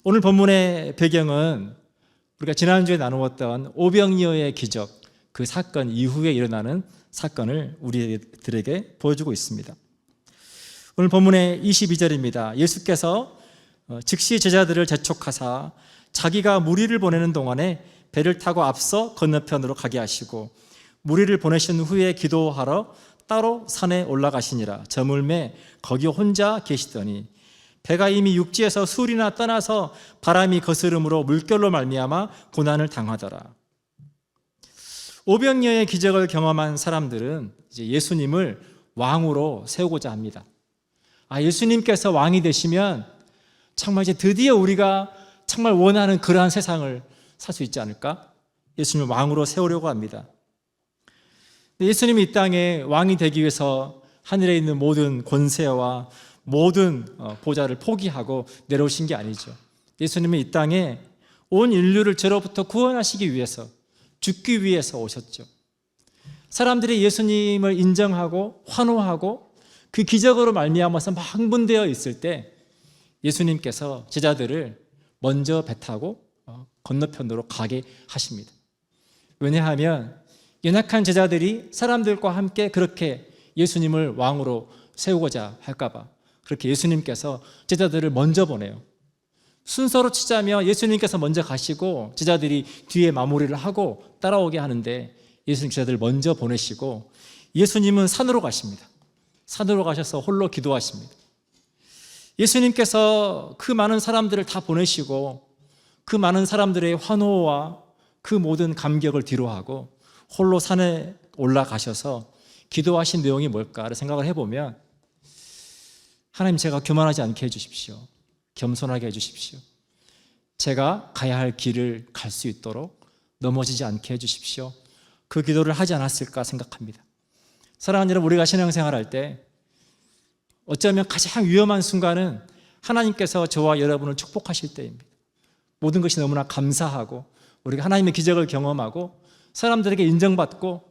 오늘 본문의 배경은 우리가 지난주에 나누었던 오병이어의 기적, 그 사건 이후에 일어나는 사건을 우리들에게 보여주고 있습니다. 오늘 본문의 22절입니다. 예수께서 즉시 제자들을 재촉하사 자기가 무리를 보내는 동안에 배를 타고 앞서 건너편으로 가게 하시고 무리를 보내신 후에 기도하러 따로 산에 올라가시니라. 저물매 거기 혼자 계시더니 배가 이미 육지에서 술이나 떠나서 바람이 거스름으로 물결로 말미암아 고난을 당하더라. 오병이어의 기적을 경험한 사람들은 이제 예수님을 왕으로 세우고자 합니다. 예수님께서 왕이 되시면 정말 이제 드디어 우리가 정말 원하는 그러한 세상을 살 수 있지 않을까? 예수님을 왕으로 세우려고 합니다. 예수님이 이 땅에 왕이 되기 위해서 하늘에 있는 모든 권세와 모든 보좌를 포기하고 내려오신 게 아니죠. 예수님은 이 땅에 온 인류를 죄로부터 구원하시기 위해서, 죽기 위해서 오셨죠. 사람들이 예수님을 인정하고 환호하고 그 기적으로 말미암아서 막 흥분되어 있을 때 예수님께서 제자들을 먼저 배 타고 건너편으로 가게 하십니다. 왜냐하면 연약한 제자들이 사람들과 함께 그렇게 예수님을 왕으로 세우고자 할까봐 그렇게 예수님께서 제자들을 먼저 보내요. 순서로 치자면 예수님께서 먼저 가시고 제자들이 뒤에 마무리를 하고 따라오게 하는데 예수님 제자들을 먼저 보내시고 예수님은 산으로 가십니다. 산으로 가셔서 홀로 기도하십니다. 예수님께서 그 많은 사람들을 다 보내시고 그 많은 사람들의 환호와 그 모든 감격을 뒤로하고 홀로 산에 올라가셔서 기도하신 내용이 뭘까를 생각을 해보면 하나님, 제가 교만하지 않게 해주십시오. 겸손하게 해주십시오. 제가 가야 할 길을 갈 수 있도록 넘어지지 않게 해주십시오. 그 기도를 하지 않았을까 생각합니다. 사랑하는 여러분, 우리가 신앙생활할 때 어쩌면 가장 위험한 순간은 하나님께서 저와 여러분을 축복하실 때입니다. 모든 것이 너무나 감사하고 우리가 하나님의 기적을 경험하고 사람들에게 인정받고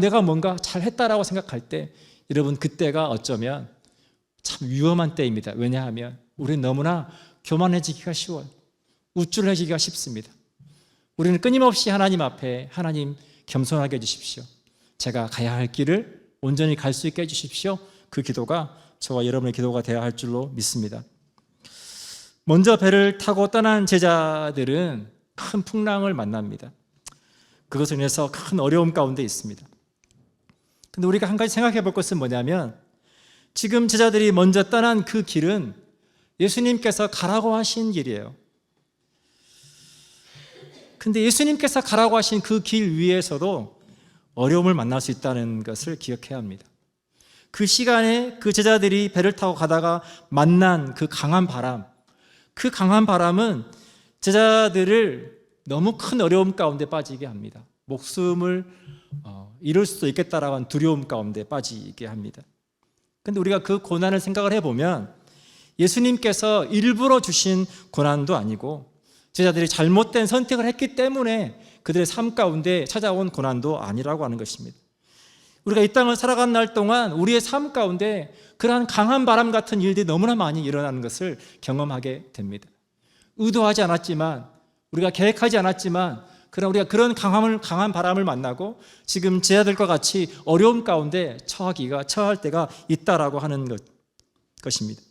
내가 뭔가 잘했다라고 생각할 때 여러분, 그때가 어쩌면 참 위험한 때입니다. 왜냐하면 우리는 너무나 교만해지기가 쉬워요. 우쭐해지기가 쉽습니다. 우리는 끊임없이 하나님 앞에 하나님 겸손하게 해주십시오. 제가 가야 할 길을 온전히 갈 수 있게 해주십시오. 그 기도가 저와 여러분의 기도가 되어야 할 줄로 믿습니다. 먼저 배를 타고 떠난 제자들은 큰 풍랑을 만납니다. 그것을 인해서 큰 어려움 가운데 있습니다. 근데 우리가 한 가지 생각해 볼 것은 뭐냐면 지금 제자들이 먼저 떠난 그 길은 예수님께서 가라고 하신 길이에요. 근데 예수님께서 가라고 하신 그 길 위에서도 어려움을 만날 수 있다는 것을 기억해야 합니다. 그 시간에 그 제자들이 배를 타고 가다가 만난 그 강한 바람, 그 강한 바람은 제자들을 너무 큰 어려움 가운데 빠지게 합니다. 목숨을 잃을 수도 있겠다라는 두려움 가운데 빠지게 합니다. 그런데 우리가 그 고난을 생각을 해보면 예수님께서 일부러 주신 고난도 아니고 제자들이 잘못된 선택을 했기 때문에 그들의 삶 가운데 찾아온 고난도 아니라고 하는 것입니다. 우리가 이 땅을 살아가는 날 동안 우리의 삶 가운데 그러한 강한 바람 같은 일들이 너무나 많이 일어나는 것을 경험하게 됩니다. 의도하지 않았지만, 우리가 계획하지 않았지만 그러나 우리가 그런 강한 바람을 만나고 지금 제자들과 같이 어려움 가운데 처할 때가 있다라고 하는 것입니다.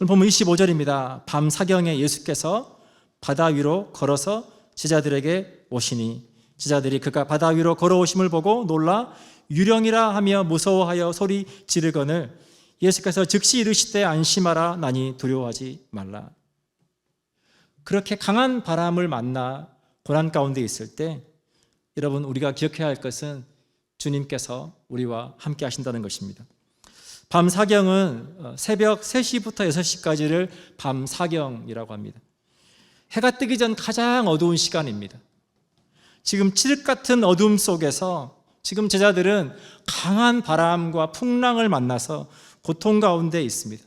오늘 보면 25절입니다. 밤 사경에 예수께서 바다 위로 걸어서 제자들에게 오시니 제자들이 그가 바다 위로 걸어오심을 보고 놀라 유령이라 하며 무서워하여 소리 지르거늘 예수께서 즉시 이르시되 안심하라 나니 두려워하지 말라. 그렇게 강한 바람을 만나 고난 가운데 있을 때 여러분, 우리가 기억해야 할 것은 주님께서 우리와 함께 하신다는 것입니다. 밤 사경은 새벽 3시부터 6시까지를 밤 사경이라고 합니다. 해가 뜨기 전 가장 어두운 시간입니다. 지금 칠흑 같은 어둠 속에서 지금 제자들은 강한 바람과 풍랑을 만나서 고통 가운데 있습니다.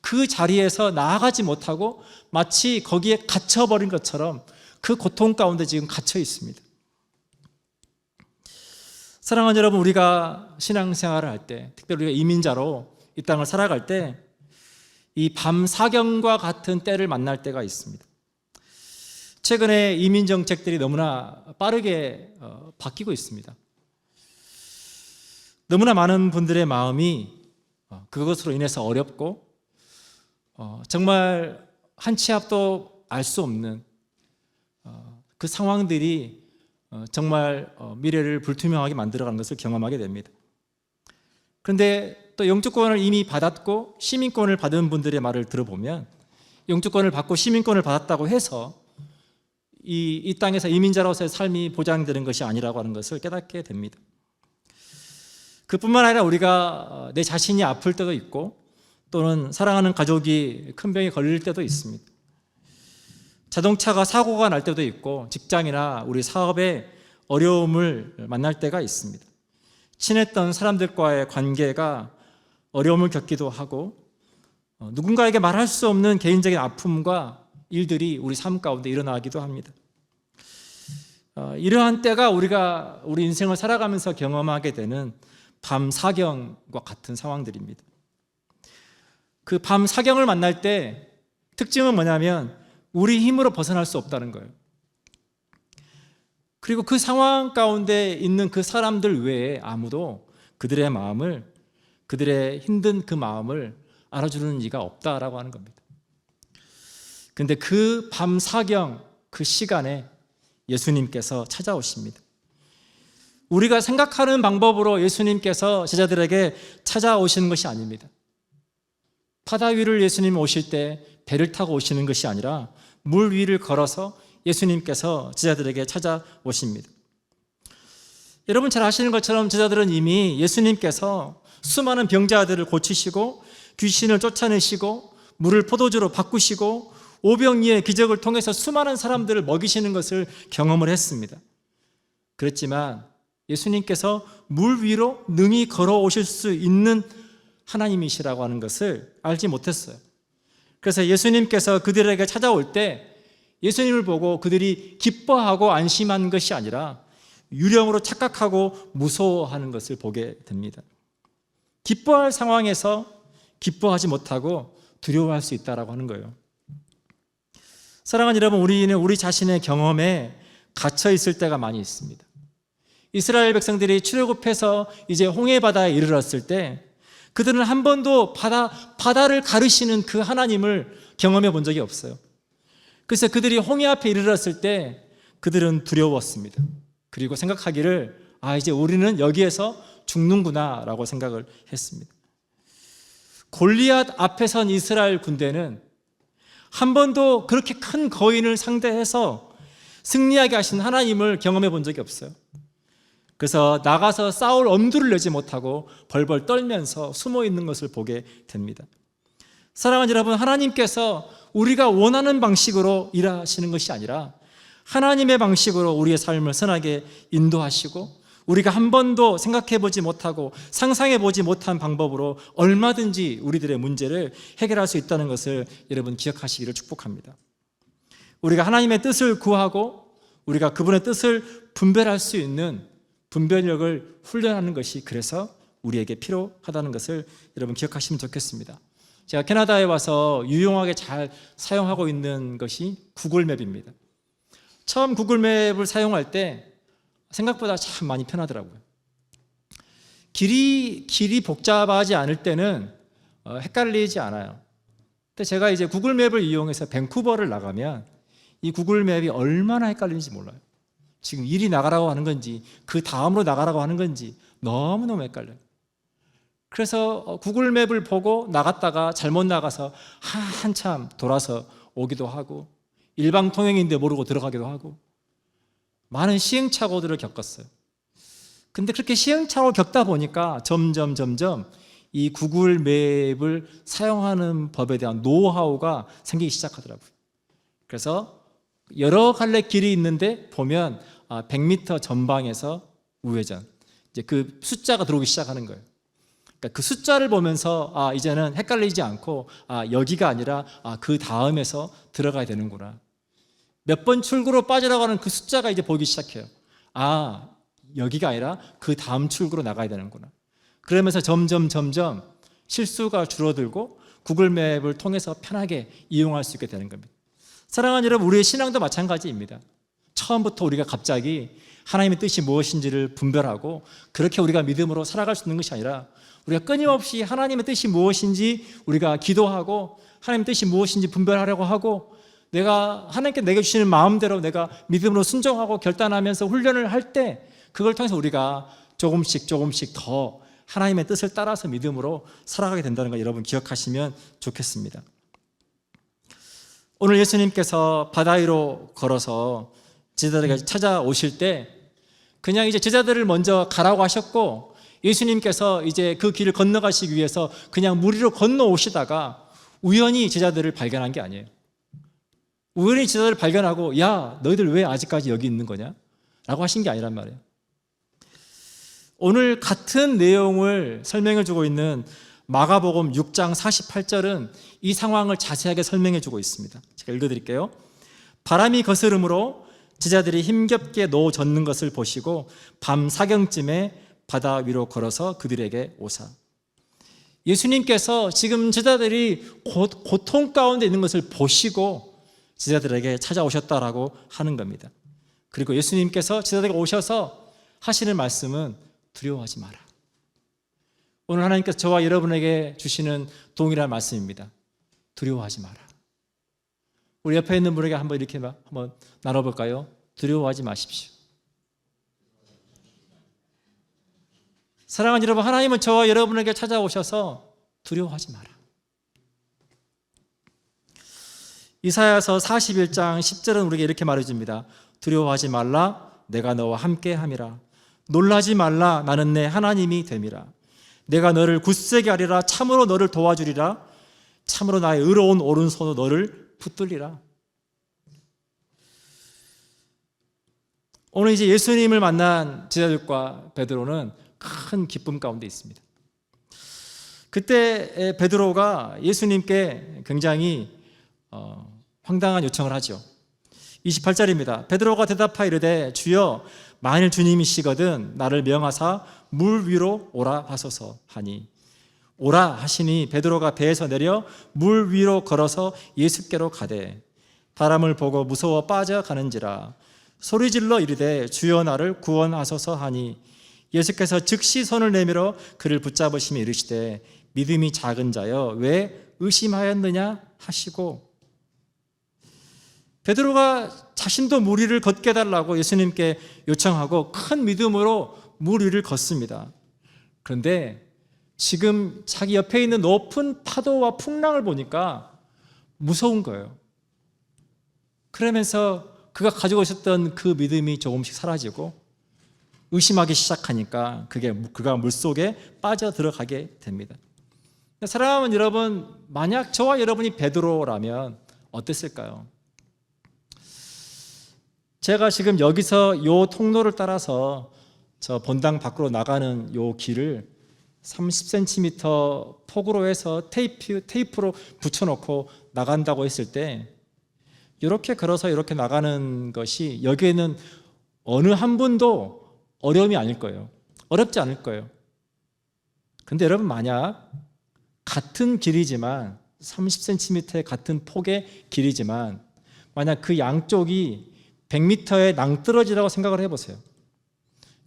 그 자리에서 나아가지 못하고 마치 거기에 갇혀버린 것처럼 그 고통 가운데 지금 갇혀 있습니다. 사랑하는 여러분, 우리가 신앙생활을 할 때, 특별히 우리가 이민자로 이 땅을 살아갈 때 이 밤사경과 같은 때를 만날 때가 있습니다. 최근에 이민 정책들이 너무나 빠르게 바뀌고 있습니다. 너무나 많은 분들의 마음이 그것으로 인해서 어렵고 정말 한 치 앞도 알 수 없는 그 상황들이 정말 미래를 불투명하게 만들어가는 것을 경험하게 됩니다. 그런데 또 영주권을 이미 받았고 시민권을 받은 분들의 말을 들어보면 영주권을 받고 시민권을 받았다고 해서 이 땅에서 이민자로서의 삶이 보장되는 것이 아니라고 하는 것을 깨닫게 됩니다. 그뿐만 아니라 우리가 내 자신이 아플 때도 있고 또는 사랑하는 가족이 큰 병에 걸릴 때도 있습니다. 자동차가 사고가 날 때도 있고 직장이나 우리 사업에 어려움을 만날 때가 있습니다. 친했던 사람들과의 관계가 어려움을 겪기도 하고 누군가에게 말할 수 없는 개인적인 아픔과 일들이 우리 삶 가운데 일어나기도 합니다. 이러한 때가 우리가 우리 인생을 살아가면서 경험하게 되는 밤사경과 같은 상황들입니다. 그 밤사경을 만날 때 특징은 뭐냐면 우리 힘으로 벗어날 수 없다는 거예요. 그리고 그 상황 가운데 있는 그 사람들 외에 아무도 그들의 마음을, 그들의 힘든 그 마음을 알아주는 이가 없다라고 하는 겁니다. 그런데 그 밤사경 그 시간에 예수님께서 찾아오십니다. 우리가 생각하는 방법으로 예수님께서 제자들에게 찾아오시는 것이 아닙니다. 바다 위를 예수님 오실 때 배를 타고 오시는 것이 아니라 물 위를 걸어서 예수님께서 제자들에게 찾아오십니다. 여러분 잘 아시는 것처럼 제자들은 이미 예수님께서 수많은 병자들을 고치시고 귀신을 쫓아내시고 물을 포도주로 바꾸시고 오병이의 기적을 통해서 수많은 사람들을 먹이시는 것을 경험을 했습니다. 그렇지만 예수님께서 물 위로 능히 걸어오실 수 있는 하나님이시라고 하는 것을 알지 못했어요. 그래서 예수님께서 그들에게 찾아올 때 예수님을 보고 그들이 기뻐하고 안심한 것이 아니라 유령으로 착각하고 무서워하는 것을 보게 됩니다. 기뻐할 상황에서 기뻐하지 못하고 두려워할 수 있다고 하는 거예요. 사랑하는 여러분, 우리는 우리 자신의 경험에 갇혀 있을 때가 많이 있습니다. 이스라엘 백성들이 출애굽해서 이제 홍해바다에 이르렀을 때 그들은 한 번도 바다를 가르시는 그 하나님을 경험해 본 적이 없어요. 그래서 그들이 홍해 앞에 이르렀을 때 그들은 두려웠습니다. 그리고 생각하기를 이제 우리는 여기에서 죽는구나 라고 생각을 했습니다. 골리앗 앞에 선 이스라엘 군대는 한 번도 그렇게 큰 거인을 상대해서 승리하게 하신 하나님을 경험해 본 적이 없어요. 그래서 나가서 싸울 엄두를 내지 못하고 벌벌 떨면서 숨어 있는 것을 보게 됩니다. 사랑하는 여러분, 하나님께서 우리가 원하는 방식으로 일하시는 것이 아니라 하나님의 방식으로 우리의 삶을 선하게 인도하시고 우리가 한 번도 생각해 보지 못하고 상상해 보지 못한 방법으로 얼마든지 우리들의 문제를 해결할 수 있다는 것을 여러분 기억하시기를 축복합니다. 우리가 하나님의 뜻을 구하고 우리가 그분의 뜻을 분별할 수 있는 분별력을 훈련하는 것이 그래서 우리에게 필요하다는 것을 여러분 기억하시면 좋겠습니다. 제가 캐나다에 와서 유용하게 잘 사용하고 있는 것이 구글맵입니다. 처음 구글맵을 사용할 때 생각보다 참 많이 편하더라고요. 길이 복잡하지 않을 때는 헷갈리지 않아요. 근데 제가 이제 구글맵을 이용해서 밴쿠버를 나가면 이 구글맵이 얼마나 헷갈리는지 몰라요. 지금 이리 나가라고 하는 건지 그 다음으로 나가라고 하는 건지 너무너무 헷갈려요. 그래서 구글맵을 보고 나갔다가 잘못 나가서 한참 돌아서 오기도 하고 일방통행인데 모르고 들어가기도 하고 많은 시행착오들을 겪었어요. 근데 그렇게 시행착오를 겪다 보니까 점점 이 구글맵을 사용하는 법에 대한 노하우가 생기기 시작하더라고요. 그래서 여러 갈래 길이 있는데 보면 100m 전방에서 우회전, 이제 그 숫자가 들어오기 시작하는 거예요. 그러니까 그 숫자를 보면서 이제는 헷갈리지 않고 여기가 아니라 그 다음에서 들어가야 되는구나. 몇 번 출구로 빠지라고 하는 그 숫자가 이제 보이기 시작해요. 여기가 아니라 그 다음 출구로 나가야 되는구나. 그러면서 점점 실수가 줄어들고 구글 맵을 통해서 편하게 이용할 수 있게 되는 겁니다. 사랑하는 여러분, 우리의 신앙도 마찬가지입니다. 처음부터 우리가 갑자기 하나님의 뜻이 무엇인지를 분별하고 그렇게 우리가 믿음으로 살아갈 수 있는 것이 아니라 우리가 끊임없이 하나님의 뜻이 무엇인지 우리가 기도하고 하나님의 뜻이 무엇인지 분별하려고 하고 내가 하나님께 내게 주시는 마음대로 내가 믿음으로 순종하고 결단하면서 훈련을 할 때 그걸 통해서 우리가 조금씩 더 하나님의 뜻을 따라서 믿음으로 살아가게 된다는 걸 여러분 기억하시면 좋겠습니다. 오늘 예수님께서 바다 위로 걸어서 제자들에게 찾아오실 때 그냥 이제 제자들을 먼저 가라고 하셨고 예수님께서 이제 그 길을 건너가시기 위해서 그냥 물 위로 건너오시다가 우연히 제자들을 발견한 게 아니에요. 우연히 제자들을 발견하고 야, 너희들 왜 아직까지 여기 있는 거냐? 라고 하신 게 아니란 말이에요. 오늘 같은 내용을 설명해 주고 있는 마가복음 6장 48절은 이 상황을 자세하게 설명해 주고 있습니다. 제가 읽어드릴게요. 바람이 거스름으로 제자들이 힘겹게 놓아졌는 것을 보시고 밤 사경쯤에 바다 위로 걸어서 그들에게 오사. 예수님께서 지금 제자들이 고통 가운데 있는 것을 보시고 제자들에게 찾아오셨다라고 하는 겁니다. 그리고 예수님께서 제자들에게 오셔서 하시는 말씀은 두려워하지 마라. 오늘 하나님께서 저와 여러분에게 주시는 동일한 말씀입니다. 두려워하지 마라. 우리 옆에 있는 분에게 한번 이렇게 한번 나눠볼까요? 두려워하지 마십시오. 사랑하는 여러분, 하나님은 저와 여러분에게 찾아오셔서 두려워하지 마라. 이사야서 41장 10절은 우리에게 이렇게 말해줍니다. 두려워하지 말라, 내가 너와 함께 함이라. 놀라지 말라, 나는 내 하나님이 됨이라. 내가 너를 굳세게 하리라. 참으로 너를 도와주리라. 참으로 나의 의로운 오른손으로 너를 붙들리라. 오늘 이제 예수님을 만난 제자들과 베드로는 큰 기쁨 가운데 있습니다. 그때 베드로가 예수님께 굉장히 황당한 요청을 하죠. 28절입니다. 베드로가 대답하여 이르되 주여 만일 주님이시거든 나를 명하사 물 위로 오라 하소서 하니 오라 하시니 베드로가 배에서 내려 물 위로 걸어서 예수께로 가되 바람을 보고 무서워 빠져가는지라 소리질러 이르되 주여 나를 구원하소서 하니 예수께서 즉시 손을 내밀어 그를 붙잡으시며 이르시되 믿음이 작은 자여 왜 의심하였느냐 하시고 베드로가 자신도 물 위를 걷게 해달라고 예수님께 요청하고 큰 믿음으로 물 위를 걷습니다. 그런데 지금 자기 옆에 있는 높은 파도와 풍랑을 보니까 무서운 거예요. 그러면서 그가 가지고 있었던 그 믿음이 조금씩 사라지고 의심하기 시작하니까 그가 물속에 빠져 들어가게 됩니다. 사랑하는 여러분, 만약 저와 여러분이 베드로라면 어땠을까요? 제가 지금 여기서 이 통로를 따라서 저 본당 밖으로 나가는 이 길을 30cm 폭으로 해서 테이프로 붙여놓고 나간다고 했을 때 이렇게 걸어서 이렇게 나가는 것이 여기에는 어느 한 분도 어려움이 아닐 거예요. 어렵지 않을 거예요. 근데 여러분 만약 같은 길이지만 30cm의 같은 폭의 길이지만 만약 그 양쪽이 100m의 낭떠러지라고 생각을 해보세요.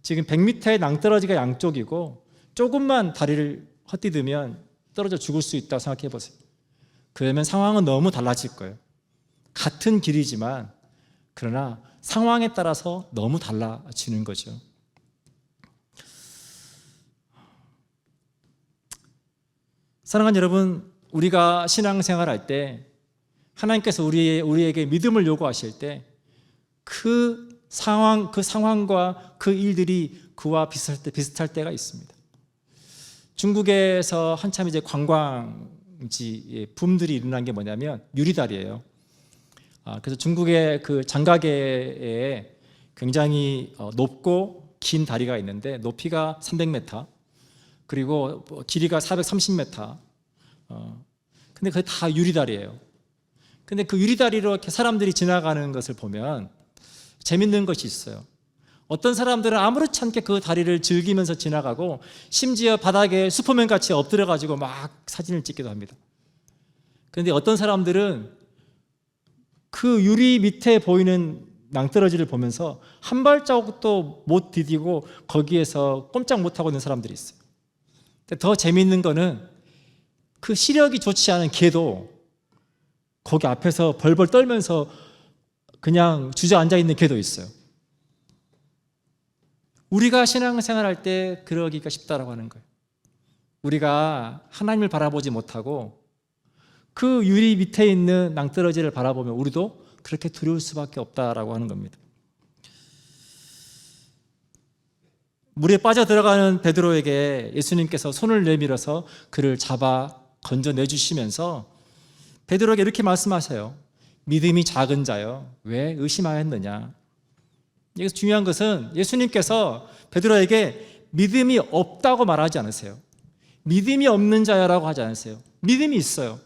지금 100m의 낭떠러지가 양쪽이고 조금만 다리를 헛디디면 떨어져 죽을 수 있다고 생각해 보세요. 그러면 상황은 너무 달라질 거예요. 같은 길이지만 그러나 상황에 따라서 너무 달라지는 거죠. 사랑하는 여러분, 우리가 신앙생활할 때 하나님께서 우리에게 믿음을 요구하실 때 그 상황과 그 일들이 그와 비슷할 때가 있습니다. 중국에서 한참 이제 관광지 붐들이 일어난 게 뭐냐면 유리다리예요. 그래서 중국의 그 장가계에 굉장히 높고 긴 다리가 있는데 높이가 300m 그리고 길이가 430m. 근데 그게 다 유리다리예요. 근데 그 유리다리로 이렇게 사람들이 지나가는 것을 보면 재밌는 것이 있어요. 어떤 사람들은 아무렇지 않게 그 다리를 즐기면서 지나가고 심지어 바닥에 슈퍼맨 같이 엎드려가지고 막 사진을 찍기도 합니다. 그런데 어떤 사람들은 그 유리 밑에 보이는 낭떠러지를 보면서 한 발자국도 못 디디고 거기에서 꼼짝 못하고 있는 사람들이 있어요. 더 재미있는 거는 그 시력이 좋지 않은 개도 거기 앞에서 벌벌 떨면서 그냥 주저앉아 있는 개도 있어요. 우리가 신앙생활할 때 그러기가 쉽다라고 하는 거예요. 우리가 하나님을 바라보지 못하고 그 유리 밑에 있는 낭떠러지를 바라보면 우리도 그렇게 두려울 수밖에 없다라고 하는 겁니다. 물에 빠져 들어가는 베드로에게 예수님께서 손을 내밀어서 그를 잡아 건져내 주시면서 베드로에게 이렇게 말씀하세요. 믿음이 작은 자여, 왜 의심하였느냐? 여기서 중요한 것은 예수님께서 베드로에게 믿음이 없다고 말하지 않으세요. 믿음이 없는 자야라고 하지 않으세요. 믿음이 있어요.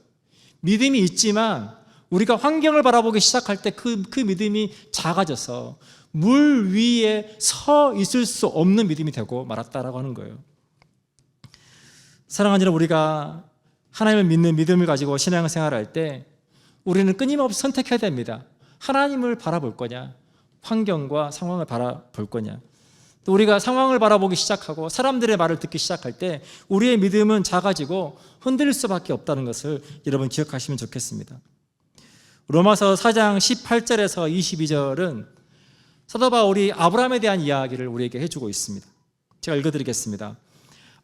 믿음이 있지만 우리가 환경을 바라보기 시작할 때 그 믿음이 작아져서 물 위에 서 있을 수 없는 믿음이 되고 말았다라고 하는 거예요. 사랑하는 여러분, 우리가 하나님을 믿는 믿음을 가지고 신앙생활을 할 때 우리는 끊임없이 선택해야 됩니다. 하나님을 바라볼 거냐, 환경과 상황을 바라볼 거냐. 또 우리가 상황을 바라보기 시작하고 사람들의 말을 듣기 시작할 때 우리의 믿음은 작아지고 흔들릴 수밖에 없다는 것을 여러분 기억하시면 좋겠습니다. 로마서 4장 18절에서 22절은 사도 바울이 아브라함에 대한 이야기를 우리에게 해주고 있습니다. 제가 읽어드리겠습니다.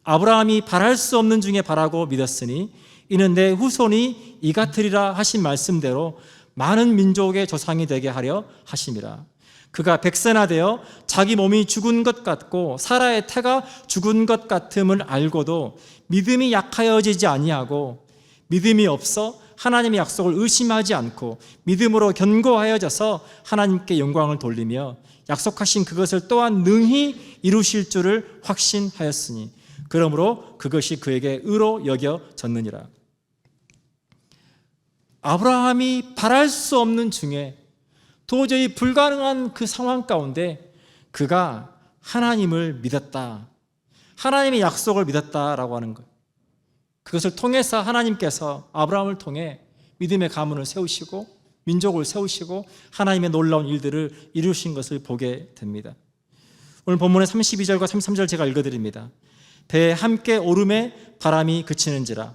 아브라함이 바랄 수 없는 중에 바라고 믿었으니 이는 내 후손이 이 같으리라 하신 말씀대로 많은 민족의 조상이 되게 하려 하심이라. 그가 백세나 되어 자기 몸이 죽은 것 같고 사라의 태가 죽은 것 같음을 알고도 믿음이 약하여지지 아니하고 믿음이 없어 하나님의 약속을 의심하지 않고 믿음으로 견고하여져서 하나님께 영광을 돌리며 약속하신 그것을 또한 능히 이루실 줄을 확신하였으니 그러므로 그것이 그에게 의로 여겨졌느니라. 아브라함이 바랄 수 없는 중에 도저히 불가능한 그 상황 가운데 그가 하나님을 믿었다. 하나님의 약속을 믿었다라고 하는 것. 그것을 통해서 하나님께서 아브라함을 통해 믿음의 가문을 세우시고 민족을 세우시고 하나님의 놀라운 일들을 이루신 것을 보게 됩니다. 오늘 본문의 32절과 33절 제가 읽어드립니다. 배에 함께 오름에 바람이 그치는지라.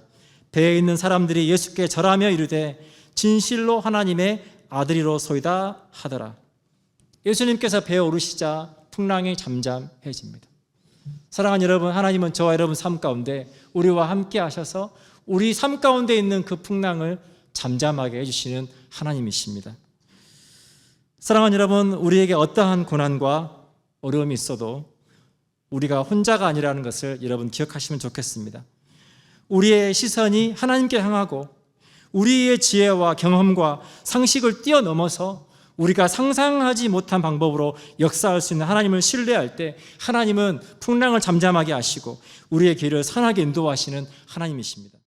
배에 있는 사람들이 예수께 절하며 이르되 진실로 하나님의 아들이로소이다 하더라. 예수님께서 배에 오르시자 풍랑이 잠잠해집니다. 사랑하는 여러분, 하나님은 저와 여러분 삶 가운데 우리와 함께 하셔서 우리 삶 가운데 있는 그 풍랑을 잠잠하게 해주시는 하나님이십니다. 사랑하는 여러분, 우리에게 어떠한 고난과 어려움이 있어도 우리가 혼자가 아니라는 것을 여러분 기억하시면 좋겠습니다. 우리의 시선이 하나님께 향하고 우리의 지혜와 경험과 상식을 뛰어넘어서 우리가 상상하지 못한 방법으로 역사할 수 있는 하나님을 신뢰할 때 하나님은 풍랑을 잠잠하게 하시고 우리의 길을 선하게 인도하시는 하나님이십니다.